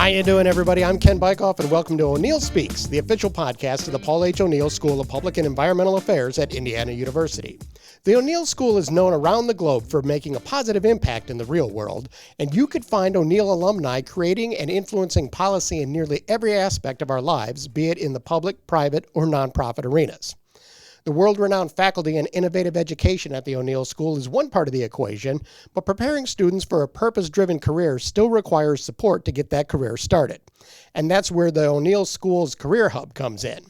How you doing, everybody? I'm Ken Bykoff, and welcome to O'Neill Speaks, the official podcast of the Paul H. O'Neill School of Public and Environmental Affairs at Indiana University. The O'Neill School is known around the globe for making a positive impact in the real world, and you could find O'Neill alumni creating and influencing policy in nearly every aspect of our lives, be it in the public, private, or nonprofit arenas. The world-renowned faculty and innovative education at the O'Neill School is one part of the equation, but preparing students for a purpose-driven career still requires support to get that career started. And that's where the O'Neill School's Career Hub comes in.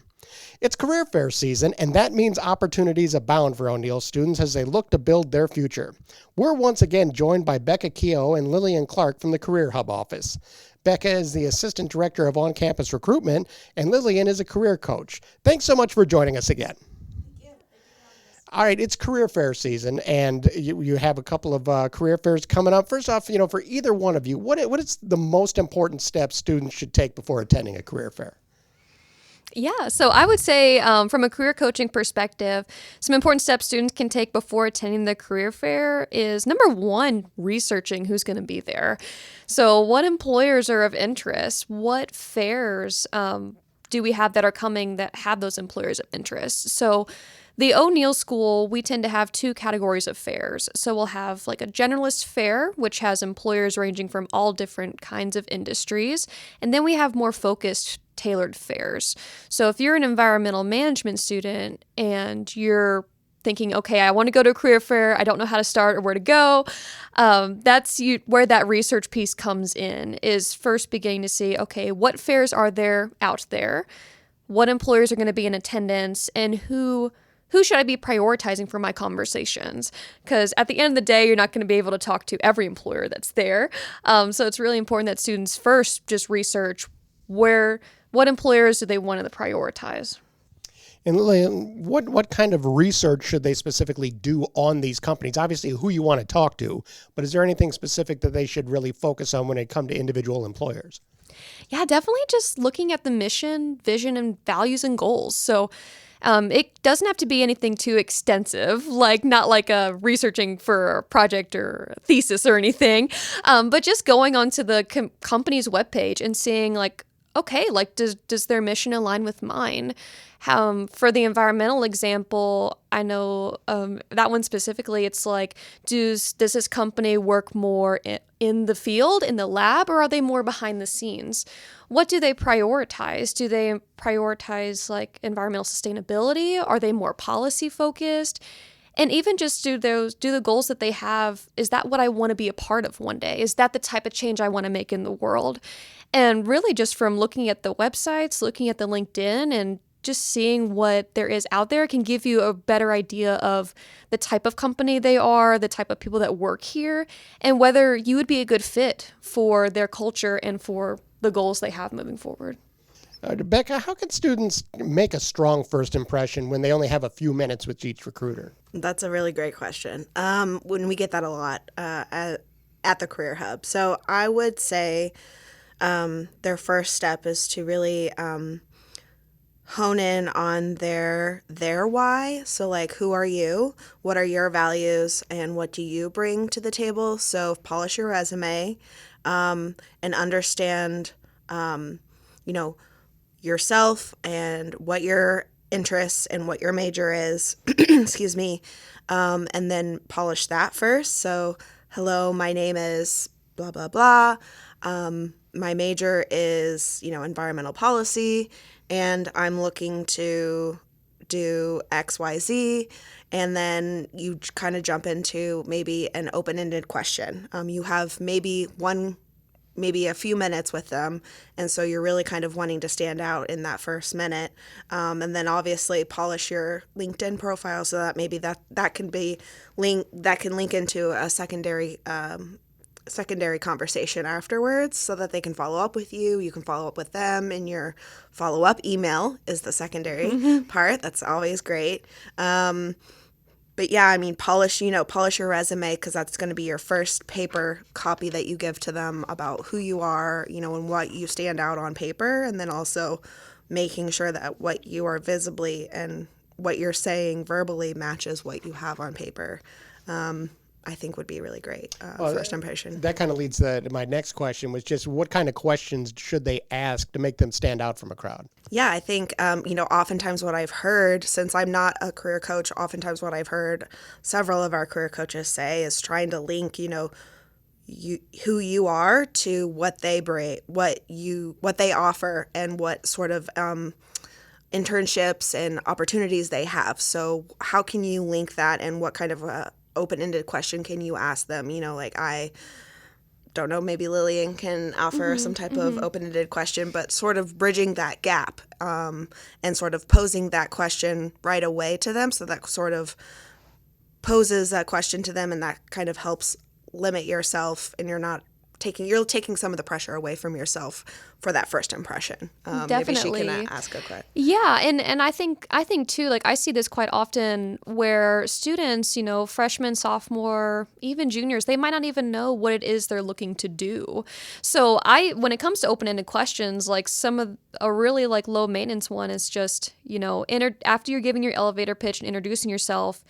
It's career fair season, and that means opportunities abound for O'Neill students as they look to build their future. We're once again joined by Becca, Keough, and Lillian Clarke from the Career Hub office. Becca is the Assistant Director of On-Campus Recruitment, and Lillian is a career coach. Thanks so much for joining us again. All right, it's career fair season, and you have a couple of career fairs coming up. First off, for either one of you, what is the most important steps students should take before attending a career fair? Yeah, so I would say from a career coaching perspective, some important steps students can take before attending the career fair is, number one, researching who's going to be there. So what employers are of interest? What fairs do we have that are coming that have those employers of interest? So the O'Neill School, we tend to have two categories of fairs. So we'll have like a generalist fair, which has employers ranging from all different kinds of industries. And then we have more focused, tailored fairs. So if you're an environmental management student and you're thinking, okay, I want to go to a career fair, I don't know how to start or where to go, that's where that research piece comes in, is first beginning to see, okay, what fairs are there out there? What employers are going to be in attendance? And who should I be prioritizing for my conversations? Because at the end of the day, you're not going to be able to talk to every employer that's there. So it's really important that students first just research what employers do they want to prioritize. And Lillian, what kind of research should they specifically do on these companies? Obviously, who you want to talk to, but is there anything specific that they should really focus on when it comes to individual employers? Yeah, definitely just looking at the mission, vision, and values and goals. So it doesn't have to be anything too extensive, not like researching for a project or a thesis or anything, but just going onto the company's webpage and seeing okay, does their mission align with mine? For the environmental example, I know that one specifically, it's does this company work more in the field, in the lab, or are they more behind the scenes? What do they prioritize? Do they prioritize environmental sustainability? Are they more policy focused? And even just do the goals that they have, is that what I want to be a part of one day? Is that the type of change I want to make in the world? And really just from looking at the websites, looking at the LinkedIn, and just seeing what there is out there can give you a better idea of the type of company they are, the type of people that work here, and whether you would be a good fit for their culture and for the goals they have moving forward. Becca, how can students make a strong first impression when they only have a few minutes with each recruiter? That's a really great question. When we get that a lot at the Career Hub. So I would say their first step is to really hone in on their why. So who are you? What are your values? And what do you bring to the table? So polish your resume and understand, yourself and what your interests and what your major is, excuse me, and then polish that first. So, hello, my name is blah, blah, blah. My major is, environmental policy, and I'm looking to do X, Y, Z. And then you kind of jump into maybe an open-ended question. You have maybe a few minutes with them, and so you're really kind of wanting to stand out in that first minute, and then obviously polish your LinkedIn profile so that maybe that can link into a secondary conversation afterwards, so that they can follow up with you. You can follow up with them, and your follow-up email is the secondary part. That's always great. But yeah, polish your resume, because that's going to be your first paper copy that you give to them about who you are, and what you stand out on paper. And then also making sure that what you are visibly and what you're saying verbally matches what you have on paper. I think would be really great first impression. That kind of leads to my next question, was just what kind of questions should they ask to make them stand out from a crowd? Yeah, I think, oftentimes what I've heard, since I'm not a career coach, oftentimes what I've heard several of our career coaches say is trying to link, who you are to what they bring, what they offer, and what sort of internships and opportunities they have. So how can you link that, and what kind of open-ended question can you ask them? I don't know, maybe Lillian can offer some type of open-ended question, but sort of bridging that gap and sort of posing that question right away to them. So that sort of poses that question to them, and that kind of helps limit yourself, and you're taking some of the pressure away from yourself for that first impression. Definitely. Maybe she can ask a question. Yeah, and I think too, like I see this quite often where students, freshmen, sophomore, even juniors, they might not even know what it is they're looking to do. So when it comes to open-ended questions, like a really like low maintenance one is just, after you're giving your elevator pitch and introducing yourself,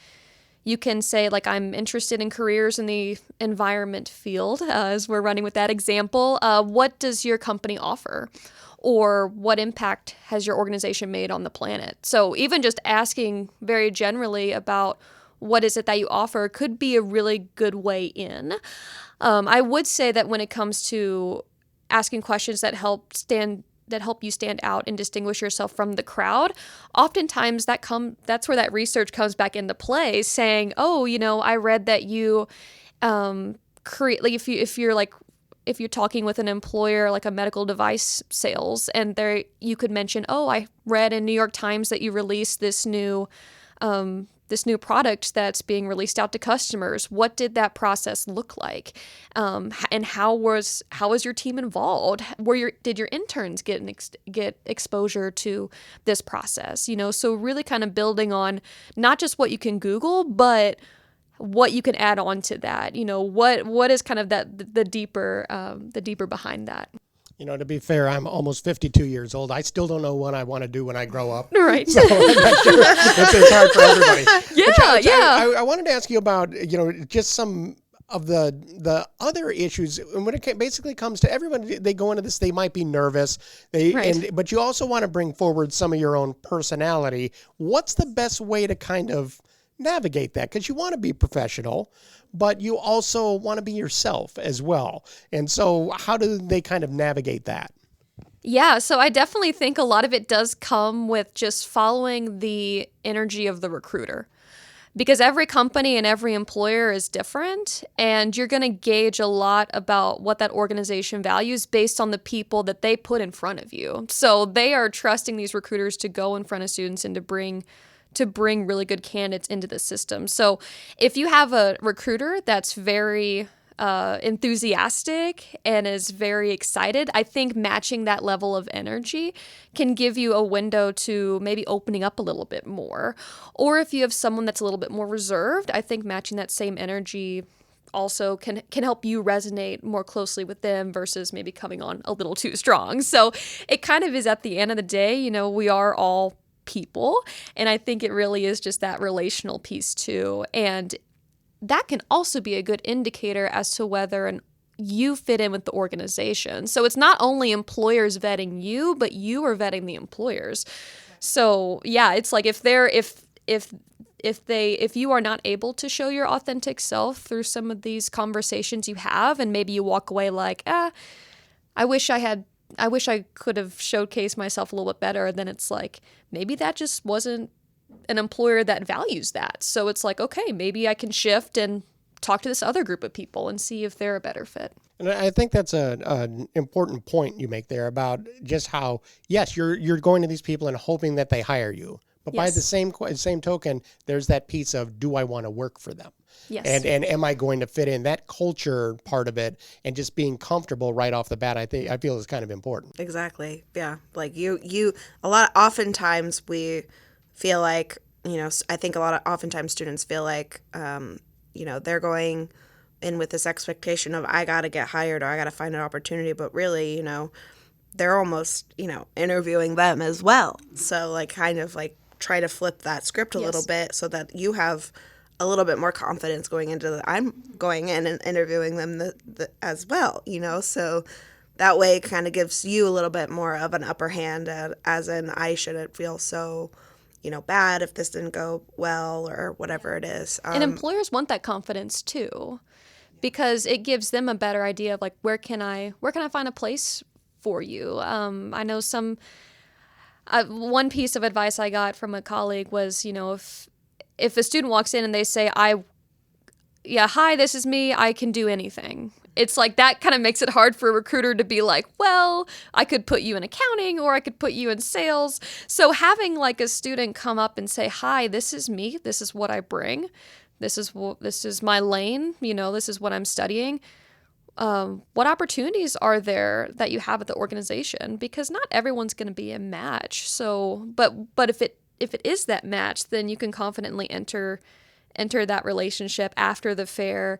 you can say, like, I'm interested in careers in the environment field, as we're running with that example. What does your company offer? Or what impact has your organization made on the planet? So even just asking very generally about what is it that you offer could be a really good way in. I would say that when it comes to asking questions that help you stand out and distinguish yourself from the crowd, oftentimes that's where that research comes back into play, saying, oh, I read that you create, like if you're talking with an employer like a medical device sales, and you could mention, oh, I read in New York Times that you released this new product that's being released out to customers. What did that process look like? And how was your team involved? Did your interns get exposure to this process? So really kind of building on not just what you can Google, but what you can add on to that. What is kind of the deeper behind that. To be fair, I'm almost 52 years old. I still don't know what I want to do when I grow up. Right. So I'm not sure. It's hard for everybody. Yeah. I wanted to ask you about, just some of the other issues. And when it basically comes to everyone, they go into this, they might be nervous. But you also want to bring forward some of your own personality. What's the best way to kind of navigate that? Because you want to be professional, but you also want to be yourself as well. And so how do they kind of navigate that? Yeah, so I definitely think a lot of it does come with just following the energy of the recruiter. Because every company and every employer is different, and you're going to gauge a lot about what that organization values based on the people that they put in front of you. So they are trusting these recruiters to go in front of students and to bring really good candidates into the system. So if you have a recruiter that's very enthusiastic and is very excited, I think matching that level of energy can give you a window to maybe opening up a little bit more. Or if you have someone that's a little bit more reserved, I think matching that same energy also can help you resonate more closely with them versus maybe coming on a little too strong. So it kind of is, at the end of the day, we are all people, and I think it really is just that relational piece too. And that can also be a good indicator as to whether you fit in with the organization. So it's not only employers vetting you, but you are vetting the employers. So yeah, it's like if you are not able to show your authentic self through some of these conversations you have, and maybe you walk away like, I wish I could have showcased myself a little bit better, then it's like, maybe that just wasn't an employer that values that. So it's like, okay, maybe I can shift and talk to this other group of people and see if they're a better fit. And I think that's an important point you make there about just how, yes, you're going to these people and hoping that they hire you. But by the same token, there's that piece of, do I want to work for them? Yes. And am I going to fit in? That culture part of it, and just being comfortable right off the bat, I feel is kind of important. Exactly. Yeah. Like oftentimes we feel like, I think oftentimes students feel like, they're going in with this expectation of, I got to get hired or I got to find an opportunity. But really, they're almost, interviewing them as well. So like kind of like try to flip that script a little bit so that you have a little bit more confidence going into I'm going in and interviewing them as well, so that way it kind of gives you a little bit more of an upper hand, as in I shouldn't feel so, bad if this didn't go well or whatever it is. And employers want that confidence too, because it gives them a better idea of like, where can I find a place for you? I know one piece of advice I got from a colleague was, if a student walks in and they say, hi, this is me, I can do anything. It's like that kind of makes it hard for a recruiter to be like, well, I could put you in accounting or I could put you in sales. So having like a student come up and say, hi, this is me, this is what I bring, this is my lane, this is what I'm studying. What opportunities are there that you have at the organization? Because not everyone's going to be a match. So, but if it is that match, then you can confidently enter that relationship after the fair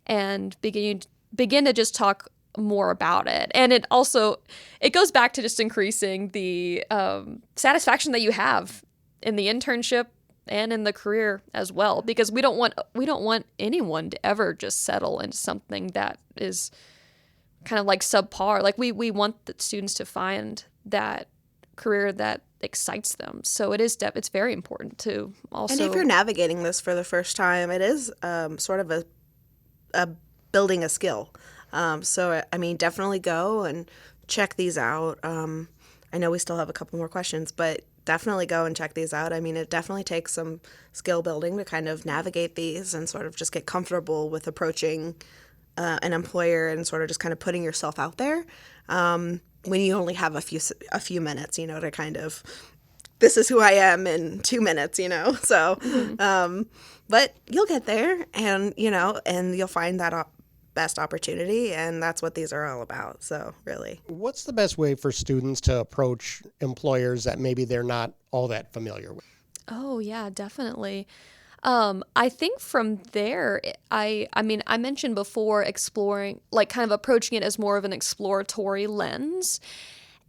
and begin to just talk more about it. And it goes back to just increasing the satisfaction that you have in the internship and in the career as well, because we don't want anyone to ever just settle into something that is kind of like subpar. Like we want the students to find that career that excites them. So it's very important to also. And if you're navigating this for the first time, it is sort of a building a skill. So I mean, definitely go and check these out. I know we still have a couple more questions, but definitely go and check these out. I mean, it definitely takes some skill building to kind of navigate these and sort of just get comfortable with approaching an employer and sort of just kind of putting yourself out there when you only have a few minutes, to kind of, this is who I am in 2 minutes, So, but you'll get there, and and you'll find that best opportunity, and that's what these are all about. So really, what's the best way for students to approach employers that maybe they're not all that familiar with? Oh yeah, definitely. I think from there, I mentioned before exploring, like kind of approaching it as more of an exploratory lens,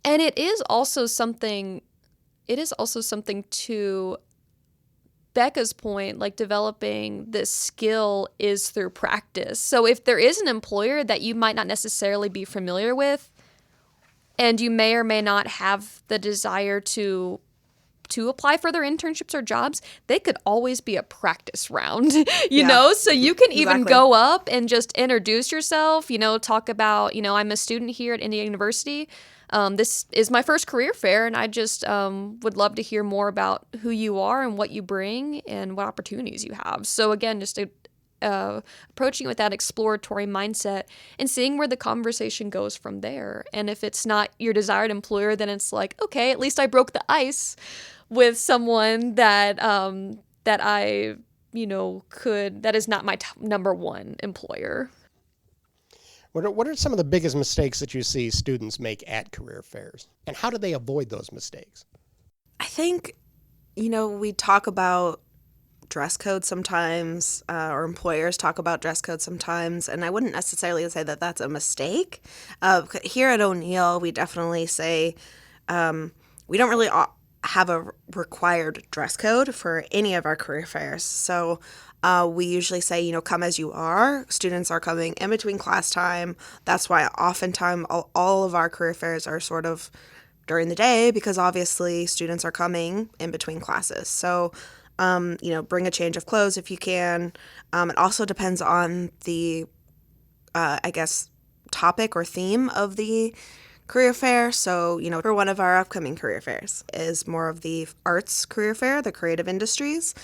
and it is also something to Becca's point, like developing this skill is through practice. So if there is an employer that you might not necessarily be familiar with, and you may or may not have the desire to apply for their internships or jobs, they could always be a practice round, you know? So you can even go up and just introduce yourself, talk about, I'm a student here at Indiana University. This is my first career fair, and I just would love to hear more about who you are and what you bring and what opportunities you have. So again, just approaching it with that exploratory mindset and seeing where the conversation goes from there. And if it's not your desired employer, then it's like, okay, at least I broke the ice with someone that I that is not my number one employer. What are some of the biggest mistakes that you see students make at career fairs, and how do they avoid those mistakes? I think, we talk about dress code sometimes, or employers talk about dress code sometimes, and I wouldn't necessarily say that that's a mistake. Here at O'Neill, we definitely say we don't really have a required dress code for any of our career fairs. So we usually say, come as you are. Students are coming in between class time. That's why oftentimes all of our career fairs are sort of during the day, because obviously students are coming in between classes. So, bring a change of clothes if you can. It also depends on the, topic or theme of the career fair. So, for one of our upcoming career fairs is more of the arts career fair, the creative industries.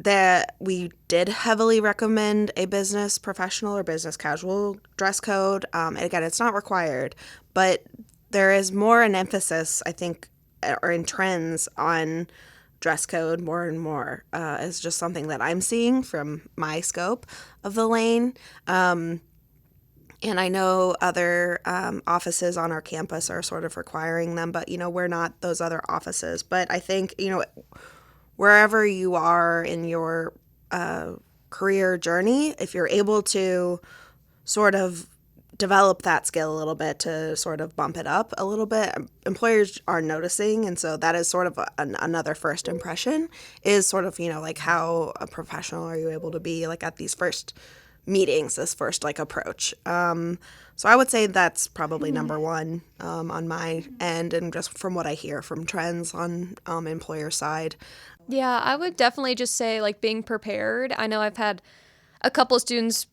That we did heavily recommend a business professional or business casual dress code. And again, it's not required, but there is more an emphasis, I think, or in trends on dress code more and more. It's just something that I'm seeing from my scope of the lane. And I know other offices on our campus are sort of requiring them, but, we're not those other offices. But I think, wherever you are in your career journey, if you're able to sort of develop that skill a little bit to sort of bump it up a little bit. Employers are noticing, and so that is sort of another first impression is sort of, like how a professional are you able to be like at these first meetings, this first like approach. So I would say that's probably number one on my end, and just from what I hear from trends on employer side. Yeah, I would definitely just say like being prepared. I know I've had a couple of students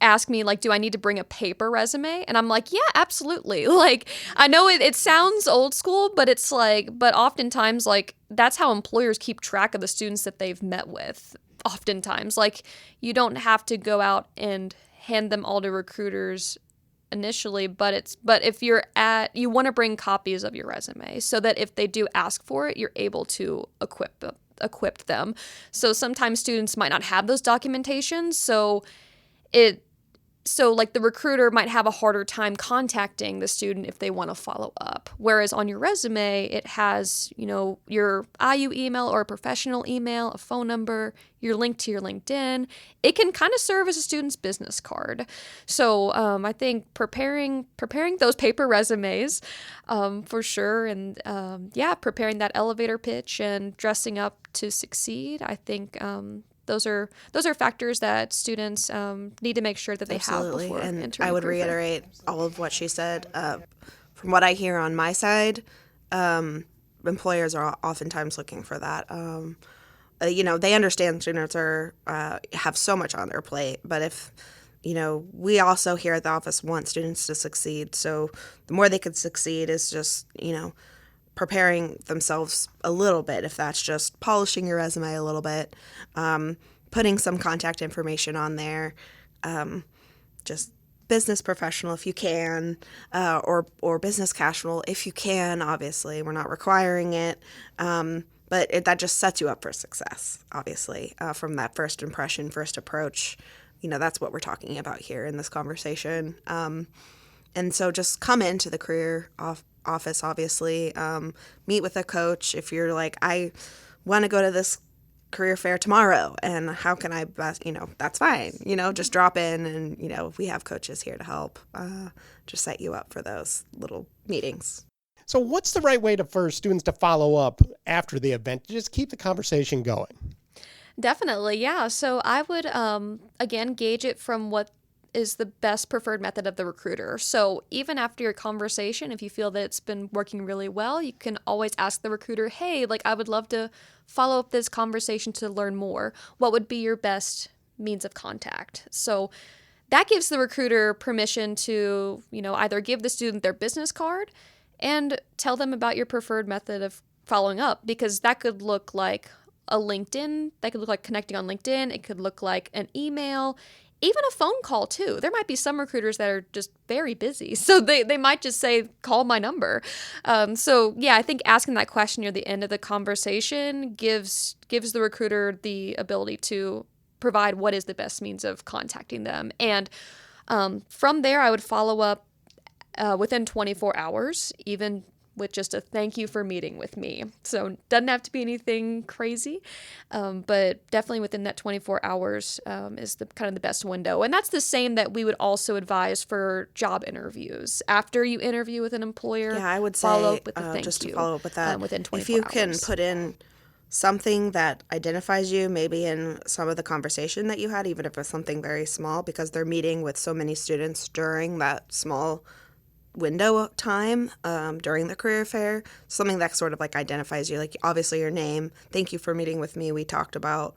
ask me like, do I need to bring a paper resume? And I'm like, yeah, absolutely. Like, I know it sounds old school, but it's like, but oftentimes like that's how employers keep track of the students that they've met with. Oftentimes, like you don't have to go out and hand them all to recruiters initially, but if you want to bring copies of your resume so that if they do ask for it, you're able to equip them. So sometimes students might not have those documentations, so like the recruiter might have a harder time contacting the student if they want to follow up. Whereas on your resume, it has, your IU email or a professional email, a phone number, your link to your LinkedIn. It can kind of serve as a student's business card. So I think preparing those paper resumes for sure. And preparing that elevator pitch and dressing up to succeed. I think those are factors that students need to make sure that they Absolutely. have before and entering. I would reiterate all of what she said. From what I hear on my side, employers are oftentimes looking for that. They understand students are have so much on their plate, but if we also here at the office want students to succeed. So the more they could succeed is just preparing themselves a little bit, if that's just polishing your resume a little bit, putting some contact information on there, just business professional if you can, or business casual if you can. Obviously, we're not requiring it, but that just sets you up for success, obviously, from that first impression, first approach. That's what we're talking about here in this conversation. And so just come into the career office, obviously, meet with a coach. If you're like, I want to go to this career fair tomorrow, and how can I best, that's fine. Just drop in, and, we have coaches here to help just set you up for those little meetings. So what's the right way for students to follow up after the event to just keep the conversation going? Definitely, yeah. So I would, again, gauge it from what is the best preferred method of the recruiter. So even after your conversation, if you feel that it's been working really well, you can always ask the recruiter, hey, like I would love to follow up this conversation to learn more. What would be your best means of contact? So that gives the recruiter permission to, either give the student their business card and tell them about your preferred method of following up, because that could look like a LinkedIn, that could look like connecting on LinkedIn, it could look like an email, even a phone call too. There might be some recruiters that are just very busy, so they might just say, call my number. I think asking that question near the end of the conversation gives the recruiter the ability to provide what is the best means of contacting them. And from there, I would follow up within 24 hours, even with just a thank you for meeting with me. So doesn't have to be anything crazy, but definitely within that 24 hours is the kind of the best window. And that's the same that we would also advise for job interviews. After you interview with an employer, I would say follow up with a thank just you. To follow up with that, within 24 if you hours. can put in something that identifies you, maybe in some of the conversation that you had, even if it's something very small, because they're meeting with so many students during that small window of time during the career fair, something that sort of like identifies you, like obviously your name, thank you for meeting with me, we talked about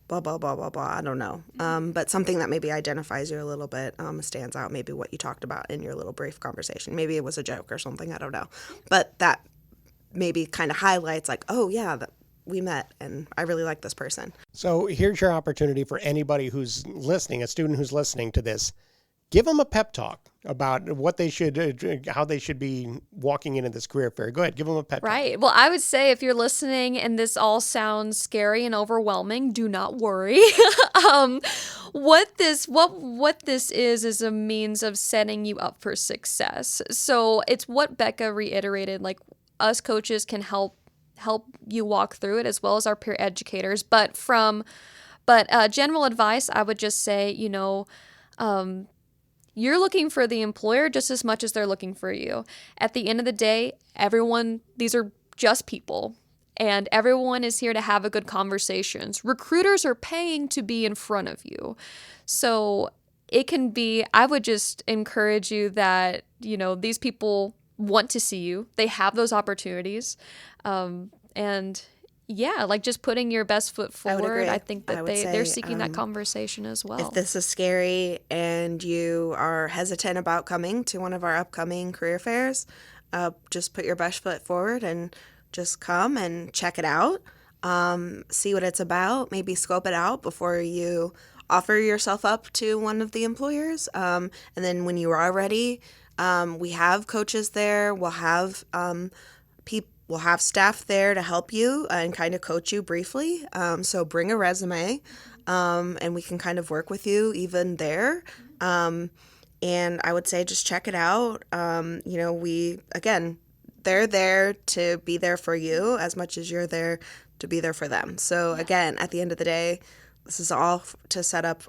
blah blah blah blah blah, I don't know, but something that maybe identifies you a little bit, stands out, maybe what you talked about in your little brief conversation, maybe it was a joke or something, I don't know, but that maybe kind of highlights like, oh yeah, we met and I really like this person. So here's your opportunity for anybody who's listening, a student who's listening to this. Give them a pep talk about what they should, how they should be walking into this career fair. Go ahead, give them a pep talk. Right. Well, I would say if you're listening and this all sounds scary and overwhelming, do not worry. What this is a means of setting you up for success. So it's what Becca reiterated, like us coaches can help you walk through it as well as our peer educators. But general advice, I would just say, you're looking for the employer just as much as they're looking for you. At the end of the day, these are just people, and everyone is here to have a good conversations. Recruiters are paying to be in front of you. So I would just encourage you that, these people want to see you. They have those opportunities. And yeah, like just putting your best foot forward. I think that they're seeking that conversation as well. If this is scary and you are hesitant about coming to one of our upcoming career fairs, just put your best foot forward and just come and check it out. See what it's about, maybe scope it out before you offer yourself up to one of the employers. And then when you are ready, we have coaches there. We'll have We'll have staff there to help you and kind of coach you briefly. So bring a resume, and we can kind of work with you even there. And I would say just check it out. They're there to be there for you as much as you're there to be there for them. So again, at the end of the day, this is all to set up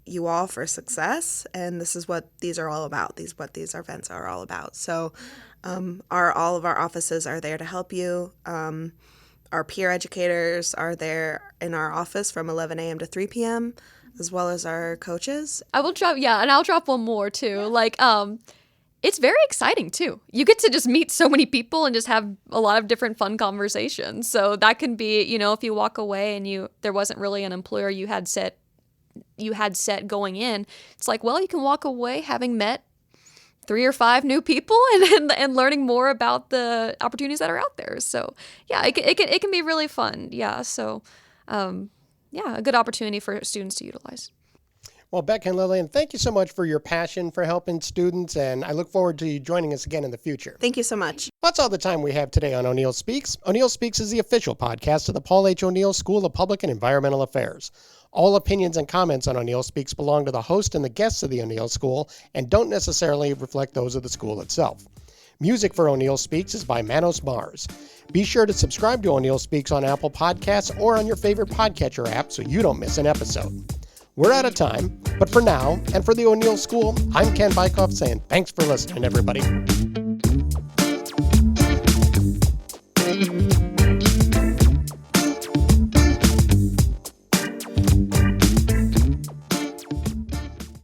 you all for success, and this is what these are all about. What these events are all about. So all of our offices are there to help you. Our peer educators are there in our office from 11 a.m. to 3 p.m., as well as our coaches. I'll drop one more too. It's very exciting too. You get to just meet so many people and just have a lot of different fun conversations. So that can be, if you walk away and there wasn't really an employer you had set going in, it's like, well, you can walk away having met 3 or 5 new people and learning more about the opportunities that are out there. So yeah, it can be really fun. Yeah. So a good opportunity for students to utilize. Well, Becca and Lillian, thank you so much for your passion for helping students, and I look forward to you joining us again in the future. Thank you so much. That's all the time we have today on O'Neill Speaks. O'Neill Speaks is the official podcast of the Paul H. O'Neill School of Public and Environmental Affairs. All opinions and comments on O'Neill Speaks belong to the host and the guests of the O'Neill School and don't necessarily reflect those of the school itself. Music for O'Neill Speaks is by Manos Mars. Be sure to subscribe to O'Neill Speaks on Apple Podcasts or on your favorite podcatcher app so you don't miss an episode. We're out of time, but for now, and for the O'Neill School, I'm Ken Bykoff saying thanks for listening, everybody.